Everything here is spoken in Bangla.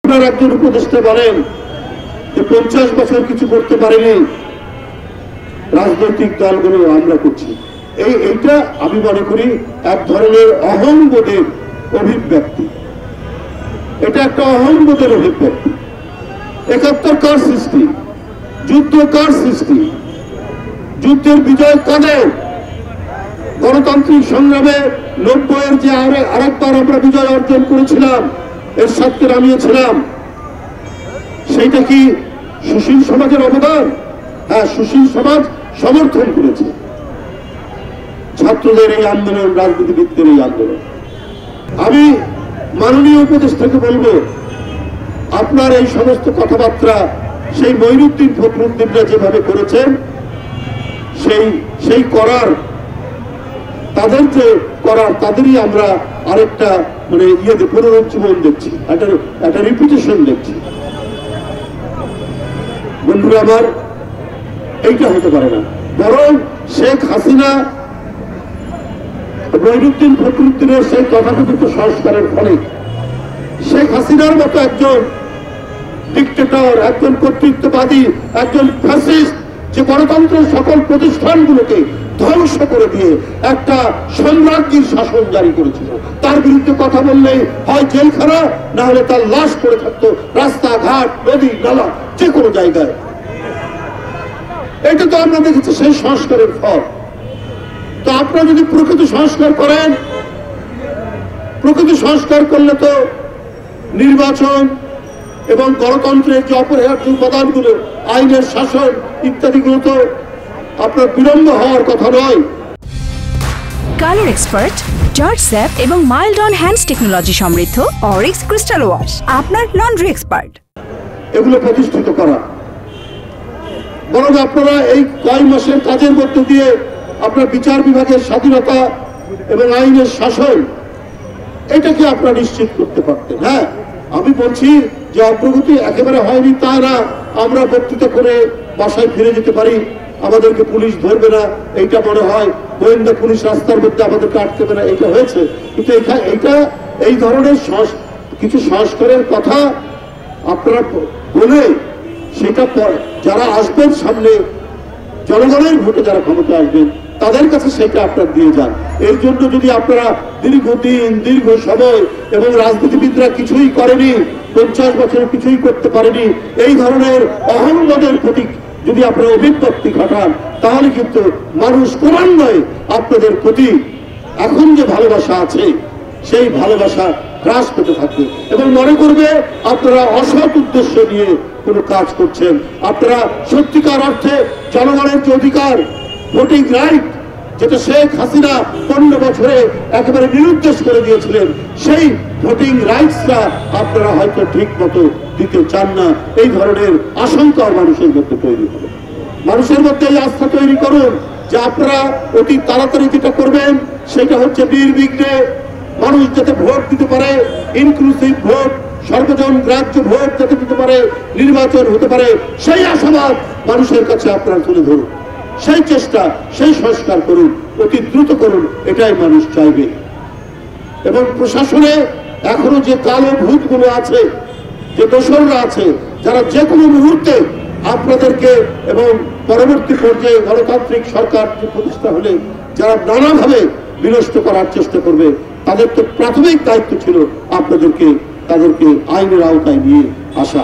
আপনার একজন উপদেষ্টা বলেন যে 50 বছর কিছু করতে পারেনি রাজনৈতিক দলগুলো, আমরা করছি। এইটা আমি মনে করি এক ধরনের অহংবোধের অভিব্যক্তি। এটা একটা অহংবোধের অভিব্যক্তি। 71 কার সৃষ্টি, যুদ্ধ কার সৃষ্টি, যুদ্ধের বিজয় কাদের? গণতান্ত্রিক সংগ্রামে 90-এর যে আরেকবার আমরা বিজয় অর্জন করেছিলাম, এরশাদকে নামিয়েছিলাম, সেইটা কি সুশীল সমাজের অবদান? হ্যাঁ, সুশীল সমাজ সমর্থন করেছে ছাত্রদের এই আন্দোলন, রাজনীতিবিদদের এই আন্দোলন। আমি মাননীয় উপদেষ্টাকে বলবো, আপনার এই সমস্ত কথাবার্তা সেই মঈনুদ্দিন ফখরুদ্দিনরা যেভাবে করেছেন সেই করার, তাদের যে করার, তাদেরই আমরা আরেকটা মানে ইয়েতে পুনরুজ্জীবন দেখছি, একটা রিপিটেশন দেখছি। বন্ধুরা আমার, এইটা হতে পারে না। বরং শেখ হাসিনা, মঈনুদ্দিন ফখরুদ্দিনের সেই তথাকথিত সংস্কারের ফলে শেখ হাসিনার মতো একজন ডিক্টেটর, একজন কর্তৃত্ববাদী, একজন ফ্যাসিস্ট, যে গণতন্ত্রের সকল প্রতিষ্ঠানগুলোকে ধ্বংস করে দিয়ে একটা সাম্রাজ্যের শাসন জারি করেছিল, তার বিরুদ্ধে কথা বললেই হয় জেলখানা, না হলে তার লাশ পড়ে থাকতো রাস্তাঘাট, নদী নালা, যে কোনো জায়গায়। এটা তো আমরা দেখেছি সেই সংস্কারের ফল। তো আপনারা যদি প্রকৃত সংস্কার করেন, প্রকৃত সংস্কার করলে তো নির্বাচন এবং গণতন্ত্রের যে অপরিহার্য উপাদানগুলো, আইনের শাসন ইত্যাদিগুলো তো আপনার বিলম্ব হওয়ার কথা নয়। কালার এক্সপার্ট, জর্জ স্যাপ এবং মাইল্ড অন হ্যান্ডস টেকনোলজি সমৃদ্ধ অরিক্স ক্রিস্টাল ওয়াশ আপনার লন্ড্রি এক্সপার্ট। এগুলো প্রতিষ্ঠিত করা, বরং আপনারা এই কয়েক মাসের কাজের মধ্যে দিয়ে আপনার বিচার বিভাগের স্বাধীনতা এবং আইনের শাসন, এটাকে আপনারা নিশ্চিত করতে পারতেন। হ্যাঁ, আমি বলছি যে অগ্রগতি একেবারে হয়নি তা না। আমরা বক্তৃতা করে বাসায় ফিরে যেতে পারি, আমাদেরকে পুলিশ ধরবে না, এইটা মনে হয় গোয়েন্দা পুলিশ রাস্তার মধ্যে আমাদেরকে আটকেবে না, এটা হয়েছে। কিন্তু এইটা এই ধরনের কিছু সংস্কারের কথা আপনারা বলে সেটা যারা আসবেন সামনে, জনগণের ভোটে যারা ক্ষমতা আসবেন, তাদের কাছে সেটা আপনারা দিয়ে যান। এর জন্য যদি আপনারা দীর্ঘদিন, দীর্ঘ সময়, এবং রাজনীতিবিদরা কিছুই করেনি, 50 বছরে কিছুই করতে পারেনি, এই ধরনের অহংবোধের প্রতি যদি আপনারা অভিব্যক্তি ঘটান, তাহলে কিন্তু মানুষ ক্রমান্বয়ে আপনাদের প্রতি এখন যে ভালোবাসা আছে সেই ভালোবাসা হ্রাস পেতে থাকবে এবং মনে করবে আপনারা অসৎ উদ্দেশ্য নিয়ে কোনো কাজ করছেন। আপনারা সত্যিকার অর্থে জনগণের যে অধিকার, ভোটিং রাইট, যেটা শেখ হাসিনা 15 বছরে একেবারে নিরুদ্দেশ করে দিয়েছিলেন, সেই ভোটিং রাইটসটা আপনারা হয়তো ঠিক মতো দিতে চান না। এই ধরনের আশঙ্কা মানুষের মধ্যে তৈরি হবে। মানুষের মধ্যে এই আস্থা তৈরি করুন যে আপনারা অতি তাড়াতাড়ি যেটা করবেন সেটা হচ্ছে নির্বিঘ্নে মানুষ যাতে ভোট দিতে পারে, ইনক্লুসিভ ভোট, সর্বজন গ্রাহ্য ভোট যাতে দিতে পারে, নির্বাচন হতে পারে, সেই আশাবাদ মানুষের কাছে আপনারা তুলে ধরুন। সেই চেষ্টা, সেই সংস্কার করুন, অতি দ্রুত করুন, এটাই মানুষ চাইবে। এবং প্রশাসনে এখনো যে কালো ভূতগুলো আছে, যে দোসররা আছে, যারা যে কোনো মুহূর্তে আপনাদেরকে এবং পরবর্তী পর্যায়ে গণতান্ত্রিক সরকার প্রতিষ্ঠা হলে যারা নানাভাবে বিনষ্ট করার চেষ্টা করবে, তাদের তো প্রাথমিক দায়িত্ব ছিল তাদেরকে আইনের আওতায় নিয়ে আসা।